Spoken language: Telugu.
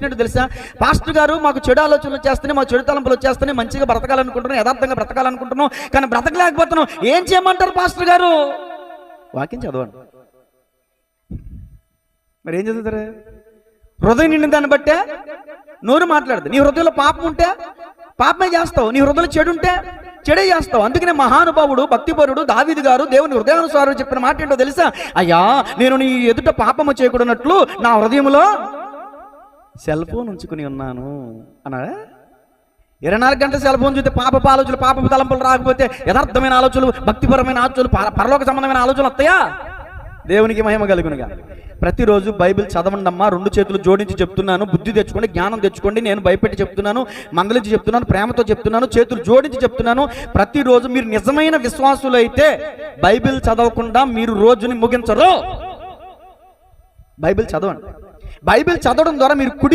చేసినట్టు తెలుసా? పాస్టర్ గారు మాకు చెడు ఆలోచనలు వచ్చేస్తున్నాయి, మాకు చెడు తలంపులు వచ్చేస్తున్నాయి, మంచిగా బ్రతకాలనుకుంటున్నాం, యథార్థంగా బ్రతకాలనుకుంటున్నాం, కానీ బ్రతకలేకపోతున్నాం. ఏం చేయమంటారు పాస్టర్ గారు? వాక్యం చదవండి. మరి ఏం చదువుతారు? హృదయం నిండిన దాన్ని బట్టే నోరు మాట్లాడదు. నీ హృదయంలో పాపం ఉంటే పాపమే చేస్తావు, నీ హృదయంలో చెడు ఉంటే చెడే చేస్తావు. అందుకనే మహానుభావుడు భక్తిపరుడు దావీదు గారు దేవుని హృదయానుసారం చెప్పిన మాట ఏంటో తెలుసా? అయ్యా, నేను నీ ఎదుట పాపము చేయకూడనట్లు నా హృదయంలో సెల్ ఫోన్ ఉంచుకుని ఉన్నాను అన్నాడా? 24 గంటల సెల్ ఫోన్ చూస్తే పాపపు ఆలోచనలు, పాపపు తలంపులు రాకపోతే యథార్థమైన ఆలోచనలు, భక్తిపరమైన ఆలోచనలు, పరలోక సంబంధమైన ఆలోచనలు వస్తాయా? దేవునికి మహిమ కలుగునుగా. ప్రతిరోజు బైబిల్ చదవండి అమ్మా. 2 చేతులు జోడించి చెప్తున్నాను. బుద్ధి తెచ్చుకోండి, జ్ఞానం తెచ్చుకోండి. నేను భయపెట్టి చెప్తున్నాను, మందలించి చెప్తున్నాను, ప్రేమతో చెప్తున్నాను, చేతులు జోడించి చెప్తున్నాను. ప్రతిరోజు మీరు నిజమైన విశ్వాసులు అయితే బైబిల్ చదవకుండా మీరు రోజుని ముగించరు. బైబిల్ చదవండి. బైబిల్ చదవడం ద్వారా మీరు కుడి